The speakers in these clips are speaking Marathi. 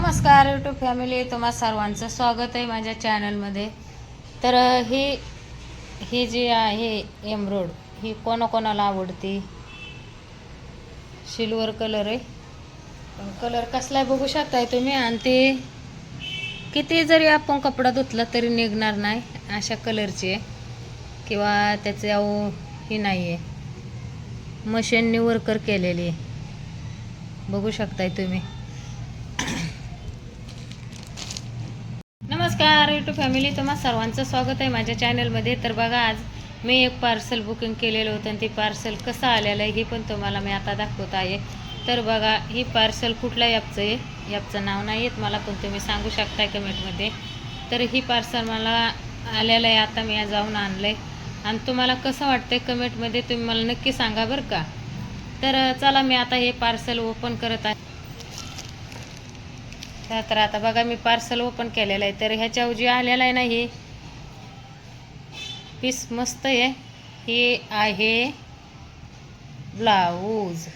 नमस्कार यूट्यूब फॅमिली, तुम्हा सर्वांचं स्वागत आहे माझ्या चॅनलमध्ये। तर ही जी आहे एमरोड, ही कोणाकोणाला आवडते। सिल्वर कलर आहे, पण कलर कसला आहे बघू शकताय तुम्ही। आणि ते किती जरी आपण कपडा धुतला तरी निघणार नाही अशा कलरची आहे, किंवा त्याचे ही नाही आहे, मशीननी वर्कर केलेली आहे, बघू शकताय तुम्ही। नमस्कार यूट्यूब फॅमिली, तुम्हा सर्वांचं स्वागत आहे माझ्या चॅनलमध्ये। तर बघा, आज मी एक पार्सल बुकिंग केलेलं होतं आणि ते पार्सल कसं आलेलं आहे हे पण तुम्हाला मी आता दाखवत आहे। तर बघा, ही पार्सल कुठल्या ॲपचं आहे, ॲपचं नाव नाही येत मला, पण तुम्ही सांगू शकताय कमेंटमध्ये। तर ही पार्सल मला आलेलं आहे, आता मी जाऊन आणलं आहे, आणि तुम्हाला कसं वाटतंय कमेंटमध्ये तुम्ही मला नक्की सांगा बरं का। तर चला, मी आता हे पार्सल ओपन करत आहे। तर आता बघा, मी पार्सल ओपन केलेलं आहे। तर ह्याच्या जे आलेलं आहे ना, हे पीस मस्त आहे। हे आहे ब्लाऊज,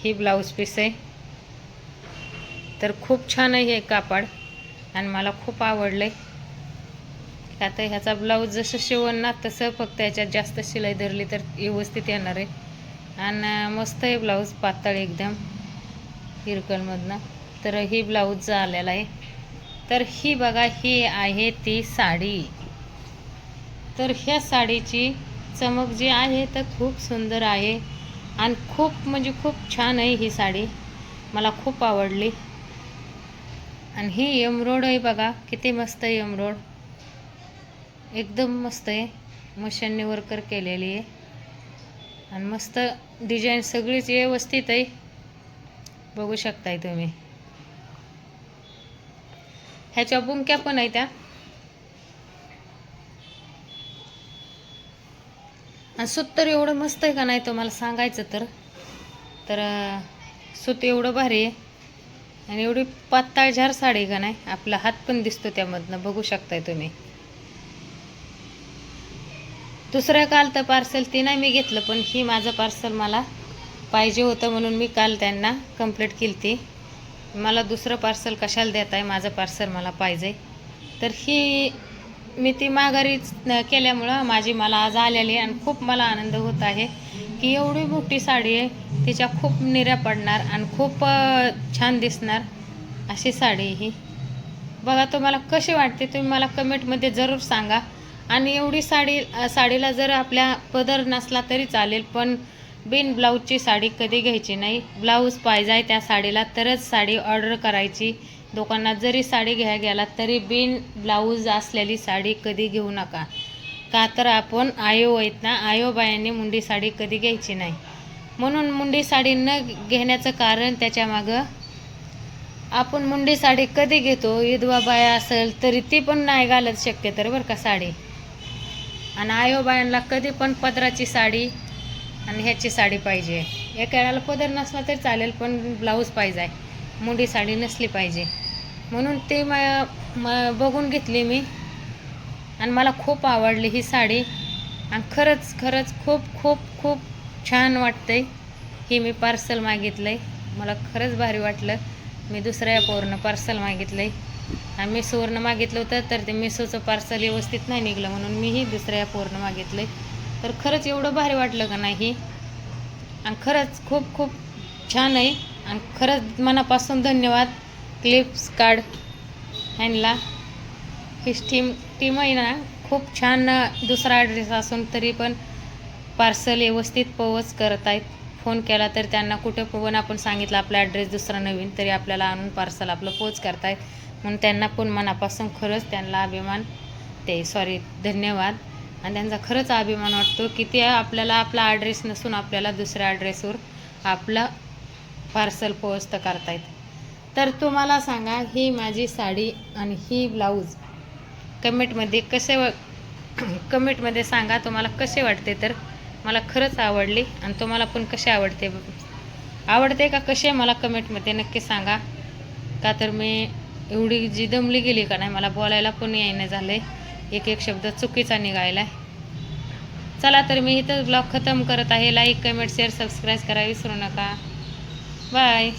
ही ब्लाऊज पीस आहे। तर खूप छान आहे हे कापड, आणि मला खूप आवडलंय। आता ह्याचा ब्लाऊज जसं शिवण ना तसं, फक्त ह्याच्यात जास्त शिलाई धरली तर व्यवस्थित येणार आहे। आणि मस्त आहे ब्लाऊज, पातळ एकदम हिरकलमधनं। तर ही ब्लाऊज आलेला आहे। तर ही बघा, ही आहे ती साडी। तर ह्या साडीची चमक जी आहे तर खूप सुंदर आहे, आणि खूप म्हणजे खूप छान आहे ही साडी, मला खूप आवडली। आणि ही एम्ब्रॉयडरी आहे बघा, किती मस्त आहे एम्ब्रॉयडरी, एकदम मस्त आहे, मशीनने वर्कर केलेली आहे, आणि मस्त डिझाईन सगळीच व्यवस्थित आहे, बघू शकताय तुम्ही। ह्याच्या बुंक्या पण आहेत त्या, आणि सूत तर एवढं मस्त आहे का नाही तुम्हाला सांगायचं तर सूत एवढं भारी आहे, आणि एवढी पातळ झार साडी का नाही, आपला हात पण दिसतो त्यामधनं, बघू शकताय तुम्ही। दुसऱ्या काल तर पार्सल ती नाही मी घेतलं, पण ही माझं पार्सल मला पाहिजे होतं म्हणून मी काल त्यांना कंप्लीट केली ती। मला दुसरं पार्सल कशाला देत आहे, माझं पार्सल मला पाहिजे। तर ही मी ती माघारी केल्यामुळं माझी मला आज आलेली, आणि खूप मला आनंद होत आहे की एवढी मोठी साडी आहे, तिच्या खूप निऱ्या पडणार आणि खूप छान दिसणार अशी साडी ही। बघा, तुम्हाला कशी वाटते तुम्ही मला कमेंटमध्ये जरूर सांगा। आणि एवढी साडीला जर आपल्या पदर नसला तरी चालेल, पण बिन ब्लाऊजची साडी कधी घ्यायची नाही। ब्लाऊज पाहिजे त्या साडीला तरच साडी ऑर्डर करायची। दुकानात जरी साडी घ्यायला गेला तरी बिन ब्लाऊज असलेली साडी कधी घेऊ नका, का तर आपण आयो आहेत ना, आयोबायांनी मुंडी साडी कधी घ्यायची नाही। म्हणून मुंडी साडी न घेण्याचं कारण त्याच्यामागं, आपण मुंडी साडी कधी घेतो, विधवा बाया असेल तरी ती पण नाही घालत शक्यतो बरं का साडी। आणि आयोबायांना कधी पण पदराची साडी आणि ह्याची साडी पाहिजे। एका वेळेला पदर नसला तरी चालेल, पण ब्लाऊज पाहिजे, मुंडी साडी नसली पाहिजे। म्हणून ते बघून घेतली मी, आणि मला खूप आवडली ही साडी, आणि खरंच खरंच खूप खूप खूप छान वाटतंय। ही मी पार्सल मागितलंय, मला खरंच भारी वाटलं। मी दुसऱ्या ॲपवरनं पार्सल मागितलंय, आणि मिशोवरनं मागितलं होतं, तर ते मिशोचं पार्सल व्यवस्थित नाही निघलं म्हणून मीही दुसऱ्या ॲपवरनं मागितलंय। तर खरंच एवढं भारी वाटलं का नाही, आणि खरंच खूप खूप छान आहे, आणि खरंच मनापासून धन्यवाद क्लिप्स कार्ड ह्यांना। ही टीम आहे ना, खूप छान, दुसरा ॲड्रेस असून तरी पण पार्सल व्यवस्थित पोच करत आहेत। फोन केला तर त्यांना कुठं पण आपण सांगितलं आपला ॲड्रेस दुसरा नवीन, तरी आपल्याला आणून पार्सल आपलं पोच करतायत, म्हणून त्यांना पण मनापासून खरंच त्यांना धन्यवाद। आणि त्यांचा खरंच अभिमान वाटतो की ते आपल्याला आपला ॲड्रेस नसून आपल्याला दुसऱ्या ॲड्रेसवर आपलं पार्सल पोहोचतं करतायत। तर तुम्हाला सांगा, ही माझी साडी आणि ही ब्लाऊज कमेंटमध्ये सांगा तुम्हाला कसे वाटते। तर मला खरंच आवडली, आणि तुम्हाला पण कसे आवडते का कसे, मला कमेंटमध्ये नक्की सांगा। का तर मी एवढी जी दमली गेली का नाही, मला बोलायला पण येणं झालंय, एक एक शब्द चुकीचा निघायला। चला, तर मी इथं ब्लॉग खतम करत आहे। लाईक, कमेंट, शेअर, सबस्क्राईब करा विसरू नका। बाय.